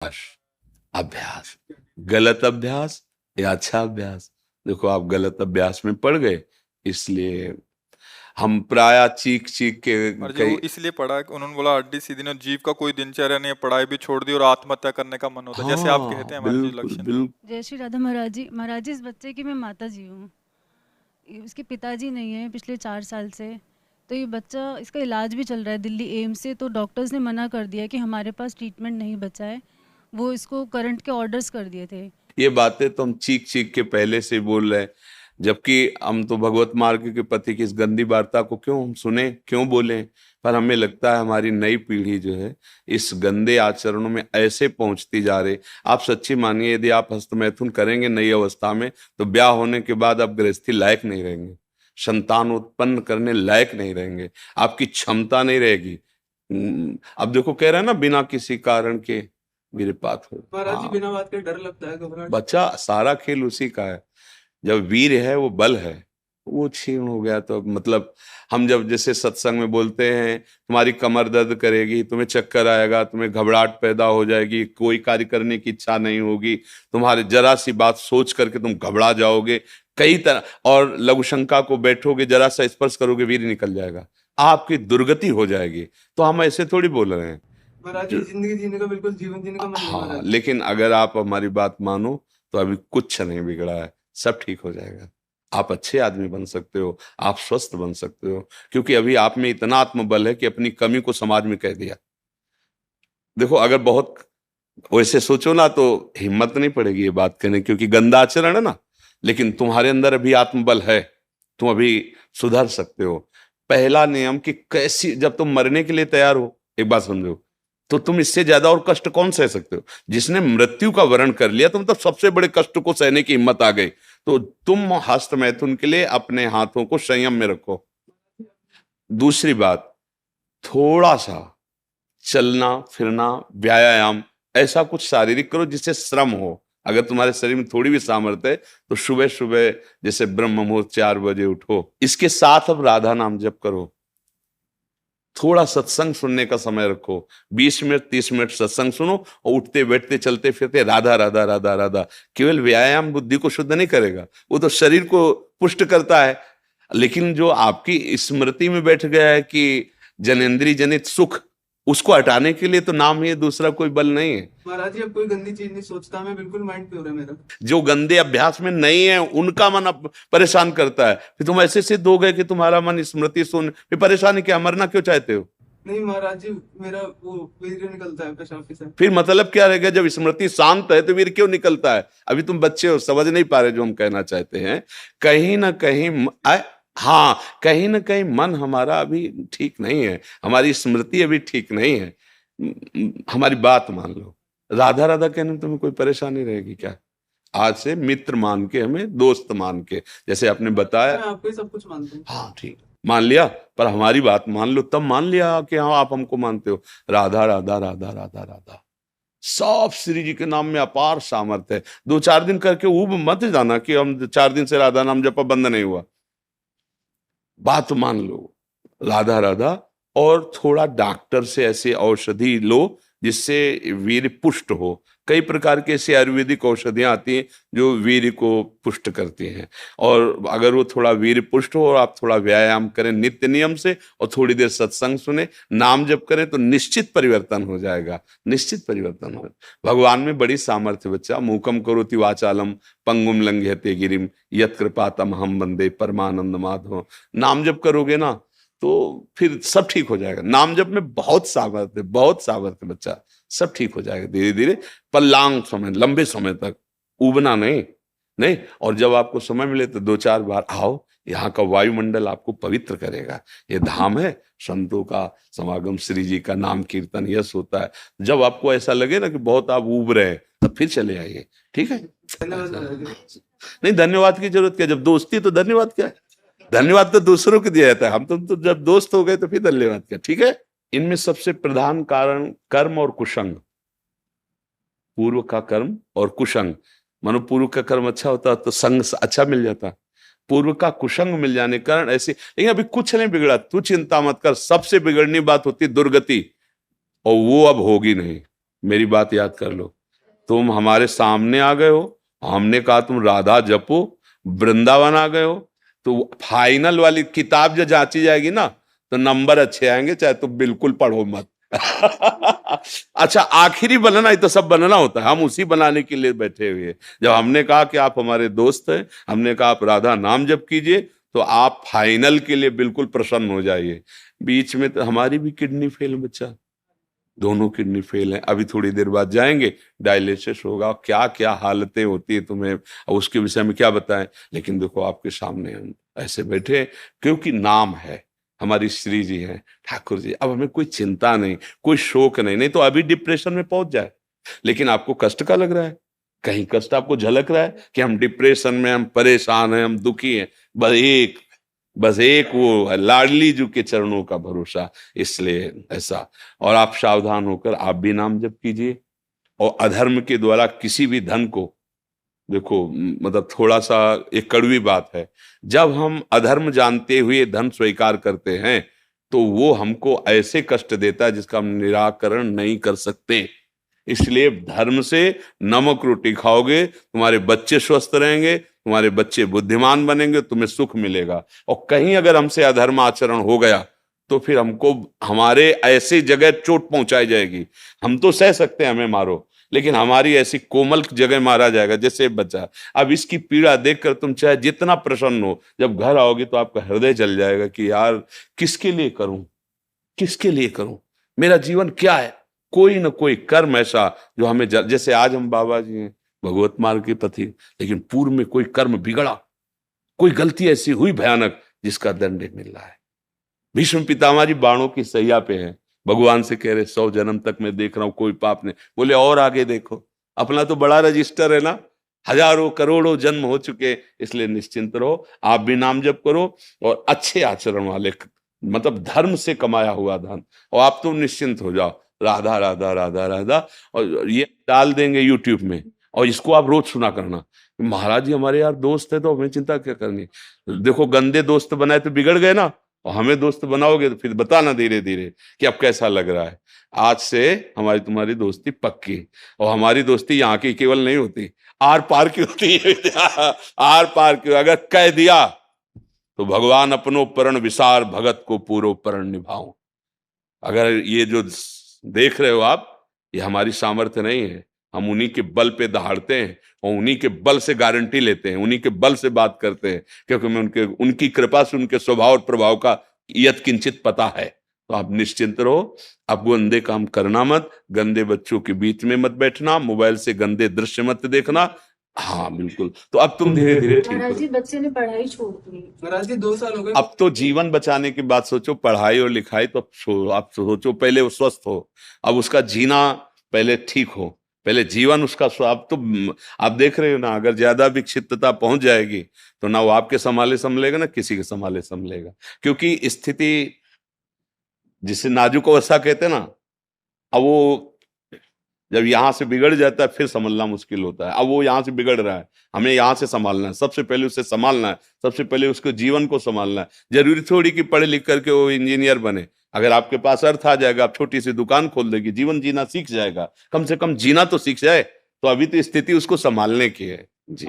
अभ्यास, अभ्यास, गलत अभ्यास या अच्छा अभ्यास। देखो आप गलत अभ्यास में पड़ गए, इसलिए हम प्राय चीख चीख के और जी कई। वो इसलिए पढ़ा कि उन्होंने बोला हड्डी सीधी ने जीव का कोई दिनचर्या नहीं है, पढ़ाई भी छोड़ दी और आत्महत्या करने का मन होता है, जैसे आप कहते हाँ हैं हमारे जी बिल्कुल लक्ष्य। बिल्कुल। जय श्री राधा महाराज जी। महाराज जी, इस बच्चे की मैं माता जी हूँ। इसके पिताजी नहीं है पिछले 4 साल से। तो ये बच्चा, इसका इलाज भी चल रहा है दिल्ली एम्स से। तो डॉक्टर्स ने मना कर दिया कि हमारे पास ट्रीटमेंट नहीं बचा है। वो इसको करंट के ऑर्डर्स कर दिए थे। ये बातें तो हम चीख चीख के पहले से बोल रहे हैं, जबकि हम तो भगवत मार्ग के पति की इस गंदी वार्ता को क्यों हम सुने, क्यों बोले। पर हमें लगता है हमारी नई पीढ़ी जो है इस गंदे आचरणों में ऐसे पहुंचती जा रही। आप सच्ची मानिए, यदि आप हस्तमैथुन करेंगे नई अवस्था में, तो ब्याह होने के बाद आप गृहस्थी लायक नहीं रहेंगे, संतान उत्पन्न करने लायक नहीं रहेंगे, आपकी क्षमता नहीं रहेगी। अब देखो कह रहे हैं ना, बिना किसी कारण के वीरपात हो। महाराज जी, हाँ, बिना बात के डर लगता है, घबराहट। बच्चा सारा खेल उसी का है। जब वीर है वो बल है, वो क्षीण हो गया तो मतलब हम जब जैसे सत्संग में बोलते हैं तुम्हारी कमर दर्द करेगी, तुम्हें चक्कर आएगा, तुम्हें घबराहट पैदा हो जाएगी, कोई कार्य करने की इच्छा नहीं होगी, तुम्हारे जरा सी बात सोच करके तुम घबरा जाओगे कई तरह, और लघु शंका को बैठोगे, जरा सा स्पर्श करोगे वीर निकल जाएगा, आपकी दुर्गति हो जाएगी। तो हम ऐसे थोड़ी बोल रहे हैं। महाराज जी, जिंदगी जीने का बिल्कुल जीवन जीने का मन नहीं हाँ, महाराज जी। लेकिन अगर आप हमारी बात मानो तो अभी कुछ नहीं बिगड़ा है, सब ठीक हो जाएगा। आप अच्छे आदमी बन सकते हो, आप स्वस्थ बन सकते हो, क्योंकि अभी आप में इतना आत्मबल है कि अपनी कमी को समाज में कह दिया। देखो अगर बहुत वैसे सोचो ना तो हिम्मत नहीं पड़ेगी ये बात कहने, क्योंकि गंदा आचरण है ना। लेकिन तुम्हारे अंदर अभी आत्मबल है, तुम अभी सुधर सकते हो। पहला नियम कि कैसी, जब तुम मरने के लिए तैयार हो, एक बात समझो, तो तुम इससे ज्यादा और कष्ट कौन सह सकते हो। जिसने मृत्यु का वरण कर लिया, तुम तब सबसे बड़े कष्ट को सहने की हिम्मत आ गई। तो तुम हस्त मैथुन के लिए अपने हाथों को संयम में रखो। दूसरी बात, थोड़ा सा चलना फिरना, व्यायाम, ऐसा कुछ शारीरिक करो जिससे श्रम हो। अगर तुम्हारे शरीर में थोड़ी भी सामर्थ्य है तो सुबह सुबह जैसे ब्रह्म मुहूर्त 4 बजे उठो। इसके साथ अब राधा नाम जप करो, थोड़ा सत्संग सुनने का समय रखो, 20 मिनट 30 मिनट सत्संग सुनो, और उठते बैठते चलते फिरते राधा राधा राधा राधा। केवल व्यायाम बुद्धि को शुद्ध नहीं करेगा, वो तो शरीर को पुष्ट करता है, लेकिन जो आपकी स्मृति में बैठ गया है कि जनेंद्रिय जनित सुख, उसको हटाने के लिए तो नाम ही है, दूसरा कोई बल नहीं है। महाराज जी, अब कोई गंदी चीज नहीं सोचता, मैं बिल्कुल माइंड प्योर है मेरा। जो गंदे अभ्यास में नहीं है उनका मन अब परेशान करता है। फिर तुम ऐसे सिद्ध हो गए कि तुम्हारा मन स्मृति सुन, फिर परेशानी क्या, मरना क्यों चाहते हो। नहीं महाराज जी, मेरा वो वीर्य निकलता है पेशाब से। फिर मतलब क्या रहेगा, जब स्मृति शांत है तो वीर क्यों निकलता है। अभी तुम बच्चे हो, समझ नहीं पा रहे जो हम कहना चाहते हैं। कहीं ना कहीं हाँ, कहीं ना कहीं मन हमारा अभी ठीक नहीं है, हमारी स्मृति अभी ठीक नहीं है। हमारी बात मान लो, राधा राधा कहने में तुम्हें कोई परेशानी रहेगी क्या। आज से मित्र मान के, हमें दोस्त मान के, जैसे आपने बताया। मैं आपको ही सब कुछ मानता हूँ। हाँ ठीक, मान लिया, पर हमारी बात मान लो, तब मान लिया कि हाँ आप हमको मानते हो। राधा राधा राधा राधा राधा, सब श्री जी के नाम में अपार सामर्थ्य है। 2-4 दिन करके ऊब मत जाना कि हम 4 दिन से राधा नाम जपा बंद नहीं हुआ। बात मान लो, राधा राधा, और थोड़ा डॉक्टर से ऐसे औषधि लो जिससे वीर्य पुष्ट हो। कई प्रकार के ऐसी आयुर्वेदिक औषधियां आती हैं जो वीर्य को पुष्ट करती हैं। और अगर वो थोड़ा वीर्य पुष्ट हो और आप थोड़ा व्यायाम करें नित्य नियम से, और थोड़ी देर सत्संग सुने, नाम जप करें, तो निश्चित परिवर्तन हो जाएगा, निश्चित परिवर्तन हो। भगवान में बड़ी सामर्थ्य बच्चा। मूकम करोति वाचालम पंगुम लंघयते गिरिम यत् कृपातम हम वंदे परमानंद माधव। नाम जप करोगे ना तो फिर सब ठीक हो जाएगा। नाम जप में बहुत सामर्थ्य, बहुत सामर्थ्य बच्चा, सब ठीक हो जाएगा धीरे धीरे, पर लॉन्ग समय, लंबे समय तक, उबना नहीं। नहीं, और जब आपको समय मिले तो 2-4 बार आओ, यहाँ का वायुमंडल आपको पवित्र करेगा। ये धाम है, संतों का समागम, श्री जी का नाम कीर्तन यश होता है। जब आपको ऐसा लगे ना कि बहुत आप उब रहे हैं, तब फिर चले आइए, ठीक है। धन्यवाद महाराज जी। नहीं, धन्यवाद की जरूरत क्या, जब दोस्ती तो धन्यवाद क्या है। धन्यवाद तो दूसरों को दिया जाता है, हम तो जब दोस्त हो गए तो फिर धन्यवाद क्या, ठीक है। इनमें सबसे प्रधान कारण कर्म और कुसंग, पूर्व का कर्म और कुसंग। मानो पूर्व का कर्म अच्छा होता तो संग अच्छा मिल जाता, पूर्व का कुसंग मिल जाने के कारण ऐसे। लेकिन अभी कुछ नहीं बिगड़ा, तू चिंता मत कर। सबसे बिगड़नी बात होती दुर्गति, और वो अब होगी नहीं। मेरी बात याद कर लो, तुम हमारे सामने आ गए हो, हमने कहा तुम राधा जपो, वृंदावन आ गए हो, तो फाइनल वाली किताब जो जांची जाएगी ना तो नंबर अच्छे आएंगे, चाहे तुम बिल्कुल पढ़ो मत। अच्छा, आखिरी बनना ही तो सब बनना होता है, हम उसी बनाने के लिए बैठे हुए हैं। जब हमने कहा कि आप हमारे दोस्त हैं, हमने कहा आप राधा नाम जप कीजिए, तो आप फाइनल के लिए बिल्कुल प्रसन्न हो जाइए। बीच में तो हमारी भी किडनी फेल, बच्चा दोनों किडनी फेल है, अभी थोड़ी देर बाद जाएंगे, डायलिसिस होगा, क्या क्या हालतें होती है तुम्हें, अब उसके विषय में क्या बताएं। लेकिन देखो आपके सामने हम ऐसे बैठे, क्योंकि नाम है, हमारी श्री जी हैं, ठाकुर जी। अब हमें कोई चिंता नहीं, कोई शोक नहीं, नहीं तो अभी डिप्रेशन में पहुंच जाए। लेकिन आपको कष्ट का लग रहा है, कहीं कष्ट आपको झलक रहा है कि हम डिप्रेशन में, हम परेशान हैं, हम दुखी हैं, बस एक वो है, लाडली जी के चरणों का भरोसा, इसलिए ऐसा। और आप सावधान होकर आप भी नाम जप कीजिए। और अधर्म के द्वारा किसी भी धन को, देखो मतलब थोड़ा सा एक कड़वी बात है, जब हम अधर्म जानते हुए धन स्वीकार करते हैं तो वो हमको ऐसे कष्ट देता है जिसका हम निराकरण नहीं कर सकते। इसलिए धर्म से नमक रोटी खाओगे, तुम्हारे बच्चे स्वस्थ रहेंगे, तुम्हारे बच्चे बुद्धिमान बनेंगे, तुम्हें सुख मिलेगा। और कहीं अगर हमसे अधर्म आचरण हो गया तो फिर हमको हमारे ऐसी जगह चोट पहुंचाई जाएगी। हम तो सह सकते हैं, हमें मारो, लेकिन हमारी ऐसी कोमल जगह मारा जाएगा जैसे बच्चा। अब इसकी पीड़ा देखकर तुम चाहे जितना प्रसन्न हो, जब घर आओगे तो आपका हृदय जल जाएगा कि यार किसके लिए करूं, किसके लिए करूं, मेरा जीवन क्या है। कोई ना कोई कर्म ऐसा जो हमें जैसे आज हम बाबा जी हैं, भगवत मार्ग के पथी, लेकिन पूर्व में कोई कर्म बिगड़ा, कोई गलती ऐसी हुई भयानक जिसका दंड मिल रहा है। भीष्म पितामह जी बाणों की सैया पे हैं, भगवान से कह रहे 100 जन्म तक मैं देख रहा हूं कोई पाप नहीं। बोले और आगे देखो, अपना तो बड़ा रजिस्टर है ना, हजारों करोड़ों जन्म हो चुके, इसलिए निश्चिंत रहो, आप भी नाम जप करो और अच्छे आचरण वाले, मतलब धर्म से कमाया हुआ धन, और आप तो निश्चिंत हो जाओ, राधा राधा राधा राधा। और ये डाल देंगे यूट्यूब में, और इसको आप रोज सुना करना। महाराज जी हमारे यार दोस्त है तो हमें चिंता क्या करनी। देखो गंदे दोस्त बनाए तो बिगड़ गए ना, और हमें दोस्त बनाओगे तो फिर बताना धीरे धीरे कि अब कैसा लग रहा है। आज से हमारी तुम्हारी दोस्ती पक्की, और हमारी दोस्ती यहाँ की केवल नहीं होती, आर पार की होती है। आर पार की, अगर कह दिया तो भगवान अपनो परण विसार, भगत को पूरो परण निभाओ। अगर ये जो देख रहे हो आप, ये हमारी सामर्थ्य नहीं है, हम उन्हीं के बल पे दहाड़ते हैं और उन्हीं के बल से गारंटी लेते हैं, उन्हीं के बल से बात करते हैं, क्योंकि हमें उनकी कृपा से उनके स्वभाव और प्रभाव का यत किंचित पता है। तो आप निश्चिंत रहो, आप गंदे काम करना मत, गंदे बच्चों के बीच में मत बैठना, मोबाइल से गंदे दृश्य मत देखना। हाँ बिल्कुल, तो अब तुम धीरे धीरे ठीक महाराज हो। जी बच्चे ने पढ़ाई छोड़ दी। महाराज जी 2 साल हो गए। अब तो जीवन बचाने की बात सोचो, पढ़ाई और लिखाई तो आप सोचो, पहले वो स्वस्थ हो, अब उसका जीना पहले ठीक हो, पहले जीवन उसका अब तो आप देख रहे हो ना, अगर ज्यादा विक्षिप्तता पहुंच जाएगी तो ना वो आपके संभाले संभलेगा, ना किसी के संभाले संभलेगा। क्योंकि स्थिति जिसे नाजुक अवस्था कहते हैं ना, अब वो जब यहां से बिगड़ जाता है फिर संभलना मुश्किल होता है। अब वो यहां से बिगड़ रहा है, हमें यहां से संभालना है, सबसे पहले उसे संभालना है, सबसे पहले उसको जीवन को संभालना है। जरूरी थोड़ी कि पढ़े लिख करके वो इंजीनियर बने, अगर आपके पास अर्थ आ जाएगा आप छोटी सी दुकान खोल देगी, जीवन जीना सीख जाएगा, कम से कम जीना तो सीख जाए। तो अभी तो स्थिति उसको संभालने की है जी।